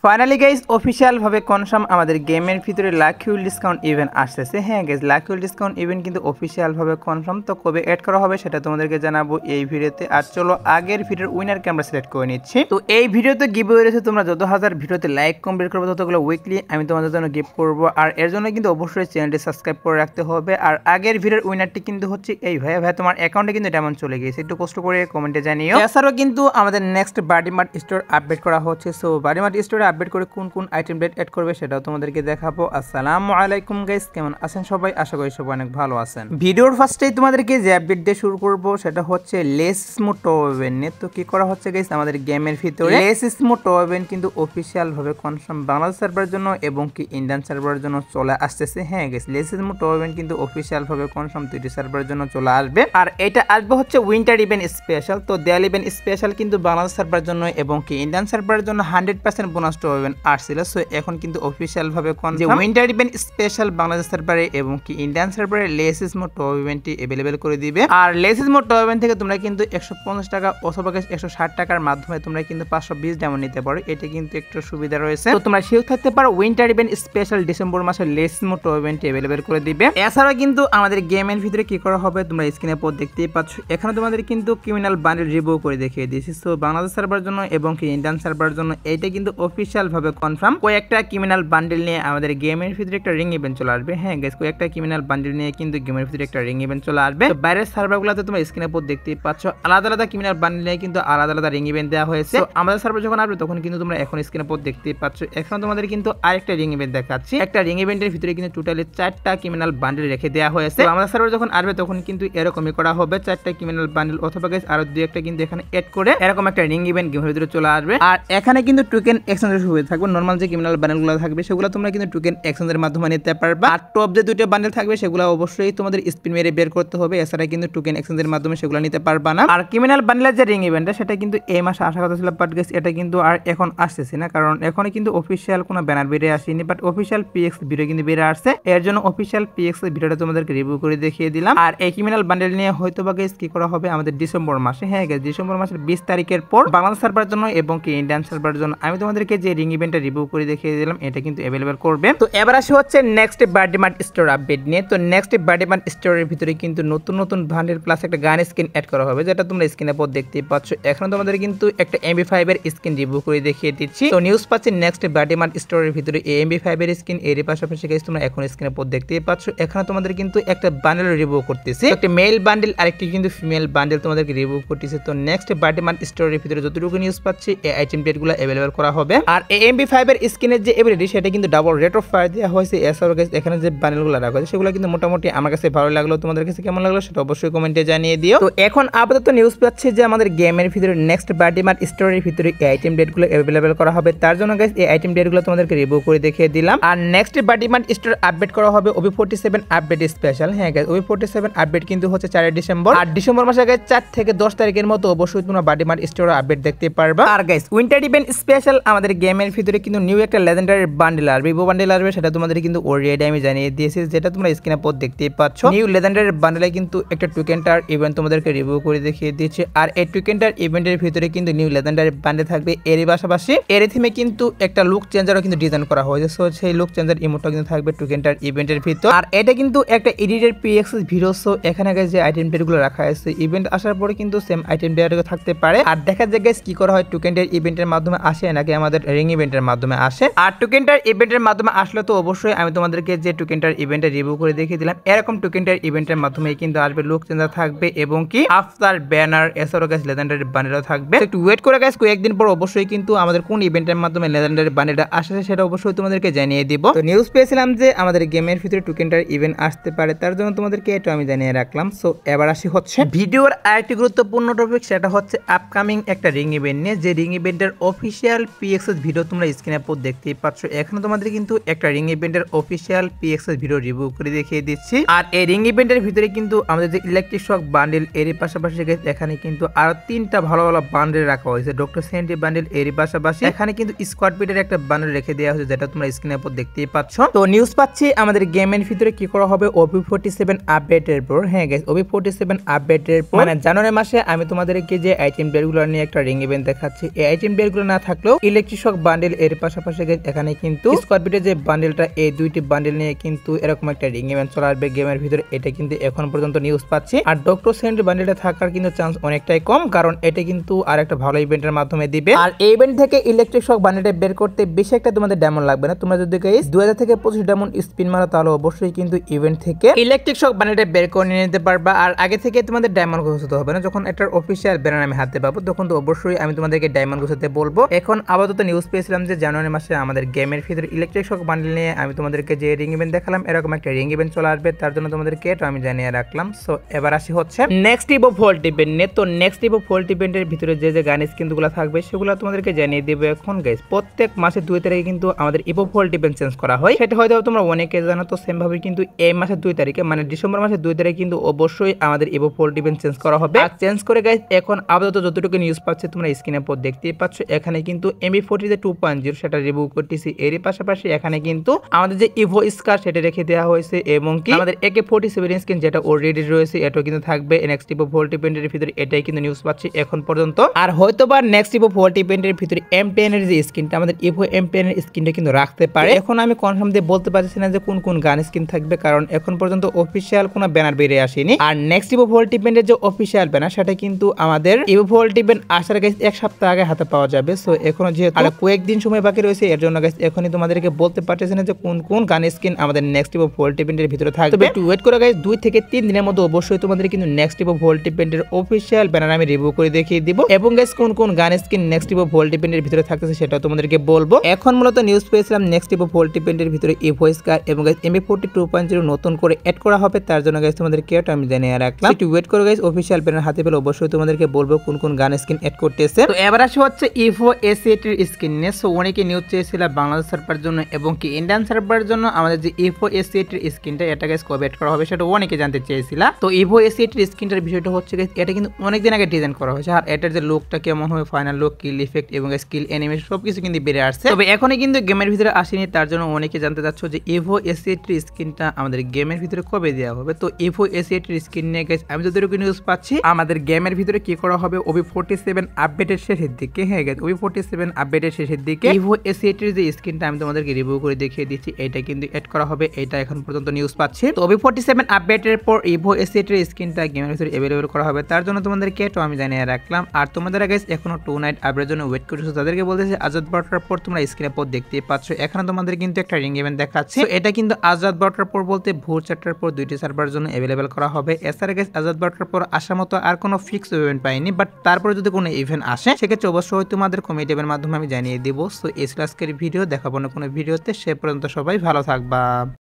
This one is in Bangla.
ফাইনালি গাইস অফিশিয়াল ভাবে কনফার্ম আমাদের গেমের ভিতরে লাকি উইল ডিসকাউন্ট ইভেন্ট আসছে। হ্যাঁ guys, lucky will discount event কিন্তু অফিশিয়াল ভাবে কনফার্ম। তো কবে অ্যাড করা হবে সেটা তোমাদেরকে জানাবো এই ভিডিওতে। আর চলো আগের ভিডিওর উইনারকে আমরা সিলেক্ট করে নিচ্ছি। তো এই ভিডিওতে গিভঅ্যাওয়ে রয়েছে, তোমরা যত হাজার ভিডিওতে লাইক কমপ্লিট করবে ততগুলো উইকলি আমি তোমাদের জন্য গিফট করবো। আর এর জন্য কিন্তু অবশ্যই চ্যানেলটি সাবস্ক্রাইব করে রাখতে হবে। আর আগের ভিডিওর উইনারটি কিন্তু হচ্ছে এই ভাই তোমার অ্যাকাউন্টে কিন্তু ডায়মন্ড চলে গিয়েছে, একটু কষ্ট করে কমেন্টে জানিও। এছাড়াও কিন্তু আমাদের নেক্সট বার্ডিমার্ট স্টোর আপডেট করা হচ্ছে। সো বার্ডিমার্ট স্টোরে আপডেট করে কোন কোন আইটেম রেট অ্যাড করবে সেটাও তোমাদেরকে দেখাবো। আসসালামু আলাইকুম গাইস, কেমন আছেন সবাই? আশা করি সবাই অনেক ভালো আছেন। ভিডিওর ফার্স্টেই তোমাদেরকে যে আপডেট দিয়ে শুরু করব সেটা হচ্ছে লেস স্মুথ টোয়েন নিয়ে। তো কি করা হচ্ছে গাইস, আমাদের গেমের ভিতরে লেস স্মুথ টোয়েন কিন্তু অফিশিয়াল ভাবে কনফার্ম বাংলাদেশ সার্ভারের জন্য এবং কি ইন্ডিয়ান সার্ভারের জন্য চলে আসতেছে। হ্যাঁ গাইস, লেস স্মুথ টোয়েন কিন্তু অফিশিয়াল ভাবে কনফার্ম দুইটি সার্ভারের জন্য চলে আসবে। আর এটা আসবে হচ্ছে উইন্টার ইভেন্ট স্পেশাল। তো দেয়াল ইভেন্ট স্পেশাল কিন্তু বাংলাদেশ সার্ভারের জন্য এবং কি ইন্ডিয়ান সার্ভারের জন্য 100% বোনাস টোয়েন আসছিল। সো এখন কিন্তু অফিশিয়াল ভাবে যে উইন্টার ইভেন্ট স্পেশাল বাংলাদেশ সার্ভারে এবং কি ইন্ডিয়ান সার্ভারে লেসিস মোড টপ ইভেন্টটি अवेलेबल করে দিবে। আর লেসিস মোড টপ ইভেন্ট থেকে তোমরা কিন্তু 150 টাকা অথবা 160 টাকার মাধ্যমে তোমরা কিন্তু 520 ডায়মন্ড নিতে পারো। এটা কিন্তু একটু সুবিধা রয়েছে। তো তোমরা শিওর থাকতে পারো উইন্টার ইভেন্ট স্পেশাল ডিসেম্বর মাসে লেসিস মোড টপ ইভেন্টটি अवेलेबल করে দিবে। এছাড়া কিন্তু আমাদের গেমের ভিতরে কি করা হবে তোমরা স্ক্রিনের উপর দেখতেই পাচ্ছ। এখানে তোমাদের কিন্তু ক্রিমিনাল বান্ডেল রিভিউ করে দেখিয়ে দিয়েছি। সো বাংলাদেশ সার্ভারের জন্য এবং কি ইন্ডিয়ান সার্ভারের জন্য এইটা কিন্তু অফিশিয়াল ভাবে কনফার্ম। কয়েকটা ক্রিমিনাল বান্ডেল নিয়ে আমাদের গেমের ভিতরে একটা রিং ইভেন্ট চলে আসবে। হ্যাঁ গাইস, কয়েকটা ক্রিমিনাল বান্ডেল নিয়ে কিন্তু গেমের ভিতরে একটা রিং ইভেন্ট চলে আসবে। তো বাইরের সার্ভারগুলোতে তোমরা স্ক্রিনের উপর দেখতেই পাচ্ছ আলাদা আলাদা ক্রিমিনাল বান্ডেল নিয়ে কিন্তু আলাদা আলাদা রিং ইভেন্ট দেওয়া হয়েছে। তো আমাদের সার্ভার যখন আসবে তখন কিন্তু তোমরা এখন স্ক্রিনের উপর দেখতেই পাচ্ছ। এখন তোমাদের কিন্তু আরেকটা রিং ইভেন্ট দেখাচ্ছি। একটা রিং ইভেন্টের ভিতরে কিন্তু টোটালি 4টা ক্রিমিনাল বান্ডেল রেখে দেওয়া হয়েছে। তো আমাদের সার্ভার যখন আসবে তখন কিন্তু এরকমই করা হবে, 4টা ক্রিমিনাল বান্ডেল অথবা গাইস আরো দুই একটা কিন্তু এখানে এড করে এরকম একটা রিং ইভেন্ট গেমের ভিতরে চলে আসবে। আর এখানে কিন্তু টোকেন এক্সচেঞ্জের সুবিধা থাকবে। নরমাল যে ক্রিমিনাল বান্ডেলগুলো থাকবে সেগুলো তোমরা কিন্তু টোকেন এক্সচেঞ্জের মাধ্যমে নিতে পারবা। আর টপ যে দুটো বান্ডেল থাকবে সেগুলো অবশ্যই তোমাদের স্পিন মেরে বের করতে হবে, এছাড়া কিন্তু টোকেন এক্সচেঞ্জের মাধ্যমে সেগুলো নিতে পারবা না। আর ক্রিমিনাল বান্ডেলের যে রিং ইভেন্টটা সেটা কিন্তু এই মাসে আসার কথা ছিল, বাট গাইস এটা কিন্তু আর এখন আসতেছে না, কারণ এখনো কিন্তু অফিশিয়াল কোনো ব্যানার বেরিয়ে আসেনি। বাট অফিশিয়াল পিএক্স ভিডিও কিন্তু বেরিয়ে আসছে, এর জন্য অফিশিয়াল পিএক্স ভিডিওটা তোমাদেরকে রিভিউ করে দেখিয়ে দিলাম। আর এই ক্রিমিনাল বান্ডেল নিয়ে হয়তো বা গাইস কি করা হবে আমাদের ডিসেম্বর মাসে। হ্যাঁ গাইস, ডিসেম্বর মাসের 20 তারিখের পর বাংলাদেশ সার্ভারের জন্য এবং কি ইন্ডিয়ান সার্ভারের জন্য আমি তোমাদেরকে যে রিং ইভেন্টটা রিভিউ করে দেখিয়ে দিলাম এটা কিন্তু अवेलेबल করবে। তো এবার আসি হচ্ছে নেক্সট বার্ডিমার্ট স্টোর আপডেট নিয়ে। তো নেক্সট বার্ডিমার্ট স্টোরের ভিতরে কিন্তু নতুন নতুন বান্ডেল প্লাস একটা গান স্কিন অ্যাড করা হবে, যেটা তোমরা স্ক্রিনের উপর দেখতেই পাচ্ছ। এখন তোমাদের কিন্তু একটা MB5 এর স্কিন রিভিউ করে দেখিয়ে দিচ্ছি। তো নিউজ পাচ্ছি নেক্সট বার্ডিমার্ট স্টোরের ভিতরে MB5 এর স্কিন এর পাশাপাশি গাইস তোমরা এখন স্ক্রিনের উপর দেখতেই পাচ্ছ। এখানে তোমাদের কিন্তু একটা বান্ডেল রিভিউ করতেছে, একটা মেল বান্ডেল আরেকটি কিন্তু ফিমেল বান্ডেল তোমাদেরকে রিভিউ করতেছে। তো নেক্সট বার্ডিমার্ট স্টোরের ভিতরে যতটুকু নিউজ পাচ্ছি এই আইটেম ডেটগুলো अवेलेबल করা হবে। আর এই MB5 এর স্কিনের যে এবিলিটি সেটা কিন্তু ডাবল রেট অফ ফায়ার দেওয়া হয়েছে। এছাড়াও গাইস এখানে যে বান্ডেলগুলো রাখা হয়েছে সেগুলো কিন্তু মোটামুটি আমার কাছে ভালো লাগলো। তোমাদের কাছে কেমন লাগলো সেটা অবশ্যই কমেন্টে জানিয়ে দিও। তো এখন আপাতত নিউজ পাচ্ছি যে আমাদের গেমের ভিতরে নেক্সট বার্ডিমার্ট স্টোরের ভিতরে এই আইটেম ডেটগুলো अवेलेबल করা হবে। তার জন্য গাইস এই আইটেম ডেটগুলো তোমাদেরকে রিভিউ করে দেখিয়ে দিলাম। আর নেক্সট বার্ডিমার্ট স্টোর আপডেট করা হবে OB47 আপডেট স্পেশাল। হ্যাঁ গাইস, OB47 আপডেট কিন্তু হচ্ছে 4 ডিসেম্বর। আর ডিসেম্বর মাসে গাইস 4 থেকে 10 তারিখের মতো অবশ্যই তোমরা বার্ডিমার্ট স্টোরে আপডেট দেখতে পারবা। আর গাইস উইন্টার ইভেন্ট স্পেশাল আমাদের গেমের ভিতরে কিন্তু নিউ একটা লেজেন্ডারি বান্ডেল আসবে, ভিভো বান্ডেল আসবে, সেটা তোমাদের কিন্তু অলরেডি আমি জানিয়ে দিয়েছি, যেটা তোমরা স্ক্রিনে পর দেখতেই পাচ্ছ। নিউ লেজেন্ডারি বান্ডেলে কিন্তু একটা টোকেনটার ইভেন্ট তোমাদেরকে রিভিউ করে দেখিয়ে দিয়েছি। আর এই টোকেনটার ইভেন্টের ভিতরে কিন্তু নিউ লেজেন্ডারি বান্ডেল থাকবে। এর পাশাপাশি এর থিমে কিন্তু একটা লুক চেঞ্জারও কিন্তু ডিজাইন করা হয়েছে। সো সেই লুক চেঞ্জার ইমোটটা কিন্তু থাকবে টোকেনটার ইভেন্টের ভিতর। আর এটা কিন্তু একটা এডিটেড পিএক্স ভিডিও। সো এখানে গাইস যে আইটেম ডেটগুলো রাখা আছে ইভেন্ট আসার পরে কিন্তু সেম আইটেম ডেটও থাকতে পারে। আর দেখা যায় গাইস কি করা হয় টোকেনটার ইভেন্টের মাধ্যমে আসে নাকি আমাদের রিং ইভেন্টের মাধ্যমে আসে। আর টোকেনটার ইভেন্টের মাধ্যমে আসলে তো অবশ্যই আমি তোমাদেরকে যে টোকেনটার ইভেন্টের রিভিউ করে দেখিয়ে দিলাম এরকম টোকেনটার ইভেন্টের মাধ্যমে কিন্তু আসবে, লুক চেঞ্জার থাকবে এবং কি আফটার ব্যানার এছাড়াও গাইস লেজেন্ডারি বান্ডেলও থাকবে। একটু ওয়েট করে গাইস কয়েকদিন পর অবশ্যই কিন্তু আমাদের কোন ইভেন্টের মাধ্যমে লেজেন্ডারি বান্ডেলটা আসে সেটা অবশ্যই তোমাদেরকে জানিয়ে দিব। তো নিউজ পেয়েছিলাম যে আমাদের গেমের ভিতরে টোকেনটার ইভেন্ট আসতে পারে, তার জন্য তোমাদেরকে এটা আমি জানিয়ে রাখলাম। সো এবার আসি হচ্ছে ভিডিওর আরেকটি গুরুত্বপূর্ণ টপিক, সেটা হচ্ছে আপকামিং একটা রিং ইভেন্ট নিয়ে। যে রিং ইভেন্টের অফিসিয়াল পিএক্সএস ভিডিও তোমরা স্ক্রিনের উপর দেখতেই পাচ্ছ। এখানে তোমাদের কিন্তু একটা রিং ইভেন্টের অফিসিয়াল পিএক্সএস ভিডিও রিভিউ করে দেখিয়ে দিচ্ছি। আর এই রিং ইভেন্টের ভিতরে কিন্তু আমাদের যে ইলেকট্রিক শক বান্ডেল এর পাশাপাশি এখানে কিন্তু আরো 3টা ভালো ভালো বান্ডেল রাখা হয়েছে। ডক্টর সেন্টি বান্ডেল এর পাশাপাশি এখানে কিন্তু স্কোয়াড বিটের একটা বান্ডেল রেখে দেওয়া হয়েছে, যেটা তোমরা স্ক্রিনের উপর দেখতেই পাচ্ছ। তো নিউজ পাচ্ছি আমাদের গেমের ভিতরে কি করা হবে OB47 আপডেটের পর। হ্যাঁ গাইস, OB47 আপডেটের পর মানে জানুয়ারি মাসে আমি তোমাদেরকে যে আইটেম ডেটগুলো নিয়ে একটা রিং ইভেন্ট দেখাচ্ছি, এই আইটেম ডেটগুলো না থাকলেও ইলেকট্রিক শক শক বান্ডেল এর পাশাপাশি গাইস এখানে কিন্তু স্কোয়ারবিটের যে বান্ডেলটা এই দুইটি বান্ডেল নিয়ে কিন্তু এরকম একটা রিং ইভেন্ট চলে আসবে গেমের ভিতরে। এটা কিন্তু এখন পর্যন্ত নিউজ পাচ্ছি। আর ডক্টর স্ট্রেঞ্জ বান্ডেলটা থাকার কিন্তু চান্স অনেকটাই কম, কারণ এটা কিন্তু আর একটা ভালো ইভেন্টের মাধ্যমে দিবে। আর এই ইভেন্ট থেকে ইলেকট্রিক শক বান্ডেলটা বের করতে বেশি একটা তোমাদের ডায়মন্ড লাগবে না। তোমরা যদি গাইস 2000 থেকে 25 ডায়মন্ড স্পিন মারো তাহলে অবশ্যই কিন্তু ইভেন্ট থেকে ইলেকট্রিক শক বান্ডেলটা বের করে নিয়ে নিতে পারবা। আর আগে থেকে তোমাদের ডায়মন্ড ঘোষিত হবে না, যখন এটার অফিসিয়াল ব্যানার আমি হাতে পাবো তখন তো অবশ্যই আমি তোমাদেরকে ডায়মন্ড ঘোষাতে বলবো। এখন আপাতত নিউজ পেয়েছিলাম যে জানুয়ারি মাসে আমাদের গেমের ভিতরে ইলেকট্রিক শক বান্ডেল নিয়ে আমি তোমাদেরকে যে রিং ইভেন্ট দেখালাম এরকম একটা রিং ইভেন্ট চলে আসবে, তার জন্য তোমাদেরকে এটা আমি জানিয়ে রাখলাম। সো এবার আসি হচ্ছে নেক্সট ইভো ভোল্ট ইভেন্ট নিয়ে। তো নেক্সট ইভো ভোল্ট ইভেন্টের ভিতরে যে যে গান স্কিনগুলো থাকবে সেগুলো তোমাদেরকে জানিয়ে দেবে এখন গাইস। প্রত্যেক মাসে 2 তারিখে কিন্তু আমাদের ইভো ভোল্ট ইভেন্ট চেঞ্জ করা হয়, সেটা হয়তো তোমরা অনেকে জানো। তো সেম ভাবে কিন্তু এই মাসের 2 তারিখে মানে ডিসেম্বর মাসের 2 তারিখে কিন্তু অবশ্যই আমাদের ইভো ভোল্ট ইভেন্ট চেঞ্জ করা হবে। আর চেঞ্জ করে গাইস এখন আপাতত যতটুকু নিউজ পাচ্ছে তোমরা স্ক্রিনের পর দেখতেই পাচ্ছ, এখানে কিন্তু MB40 যে 2.0 সেটা রিভিউ করতেছি। এর পাশাপাশি এখানে কিন্তু আমাদের যে ইভো স্কার সেটা রেখে দেওয়া হয়েছে এবং কি আমাদের AK47 স্কিন যেটা অলরেডি রয়েছে এটাও কিন্তু থাকবে নেক্সট ইভো ভোল্ট ইভেন্টের ভিতরে। এটাই কিন্তু নিউজ পাচ্ছি এখন পর্যন্ত। আর হয়তোবা নেক্সট ইভো ভোল্ট ইভেন্টের ভিতরে M10 এর যে স্কিনটা আমাদের ইভো M10 এর স্কিনটা কিন্তু রাখতে পারে। এখন আমি কনফার্ম দিয়ে বলতে পারছি না যে কোন কোন গান স্কিন থাকবে, কারণ এখন পর্যন্ত অফিসিয়াল কোনো ব্যানার বেরিয়ে আসেনি। আর নেক্সট ইভো ভোল্ট ইভেন্টের যে অফিসিয়াল ব্যানার সেটা কিন্তু আমাদের ইভো ভোল্ট ইভেন্ট আসার গাইস 1 সপ্তাহ আগে হাতে পাওয়া যাবে। সো এখনো যেহেতু আর কয়েকদিন সময় বাকি রয়েছে এর জন্য গাইস এখনই তোমাদেরকে বলতে পারতেছি না যে কোন কোন গান স্কিন আমাদের নেক্সট ইভো ভোল্ট ইভেন্টের ভিতরে থাকবে। তবে একটু ওয়েট করে গাইস 2 থেকে 3 দিনের মধ্যে অবশ্যই তোমাদের কিন্তু নেক্সট ইভো ভোল্ট ইভেন্টের অফিসিয়াল ব্যানার আমি রিভিউ করে দেখিয়ে দিব এবং গাইস কোন কোন গান স্কিন নেক্সট ইভো ভোল্ট ইভেন্টের ভিতরে থাকতেছে সেটাও তোমাদেরকে বলবো। এখন মূলত নিউজ পেয়েছিলাম নেক্সট ইভো ভোল্ট ইভেন্টের ভিতরে ইভো স্কার এবং গাইস MB40 2.0 নতুন করে অ্যাড করা হবে, তার জন্য গাইস তোমাদেরকে এটা আমি জানিয়ে রাখলাম। একটু ওয়েট করে গাইস অফিসিয়াল ব্যানার হাতে পেলে অবশ্যই তোমাদেরকে বলবো কোন কোন গান স্কিন অ্যাড করতেছে। তো এবার আসি হচ্ছে ইভো AC8 এর স্কিন নিয়ে। সো অনেকে নিউজ চেয়েছিল বাংলাদেশ সার্ভারের জন্য এবং কি ইন্ডিয়ান সার্ভারের জন্য আমাদের যে ইভো AC8 এর স্কিনটা এটা গাইস কবে অ্যাড করা হবে সেটা অনেকে জানতে চেয়েছিল। তো ইভো AC8 এর স্কিনটার বিষয়টা হচ্ছে গাইস এটা কিন্তু অনেকদিন আগে ডিজাইন করা হয়েছে, আর এটার যে লুকটা কেমন হবে ফাইনাল লুক কিল ইফেক্ট এবং স্কিল অ্যানিমেশন সবকিছু কিন্তু বেড়ে আসছে। তবে এখনই কিন্তু গেমের ভিতরে আসেনি, তার জন্য অনেকে জানতে চাচ্ছ যে ইভো AC8 এর স্কিনটা আমাদের গেমের ভিতরে কবে দেওয়া হবে। তো ইভো AC8 এর স্কিন নিয়ে গাইস আমি যতটুকু নিউজ পাচ্ছি আমাদের গেমের ভিতরে কি করা হবে OB47 আপডেটের শেষের দিকে। হ্যাঁ গাইস OB47 আপডেটের শেষের দিকে ইভো AC8 এর যে স্কিনটা আমি তোমাদেরকে রিভিউ করে দেখিয়ে দিচ্ছি এটা কিন্তু অ্যাড করা হবে, এটা এখন পর্যন্ত নিউজ পাচ্ছি। তো OB47 আপডেটের পর ইভো AC8 এর স্কিনটা গেমের ভিতরে अवेलेबल করা হবে, তার জন্য তোমাদেরকে এটা আমি জানিয়ে রাখলাম। আর তোমাদের গাইস এখনো 2 নাইট আপডেটের জন্য ওয়েট করছো তাদেরকে বলতেছি আজাদ বার্টার পর তোমরা স্ক্রিনের পর দেখতেই পাচ্ছ এখানে তোমাদের কিন্তু একটা রিং ইভেন্ট দেখাচ্ছে। তো এটা কিন্তু আজাদ বার্টার পর বলতে ভোর 4টার পর 2টি সার্ভারের জন্য अवेलेबल করা হবে। এছাড়া গাইস আজাদ বার্টার পর আসার মতো আর কোনো ফিক্স ইভেন্ট পাইনি, বাট তারপরে যদি কোনো ইভেন্ট আসে সেক্ষেত্রে অবশ্যই তোমাদের কমেন্ট এর মাধ্যমে আমি জানিয়ে দিব। সো এই আজকের ভিডিও দেখাবো না কোনো ভিডিওতে, সে পর্যন্ত সবাই ভালো থাকবা।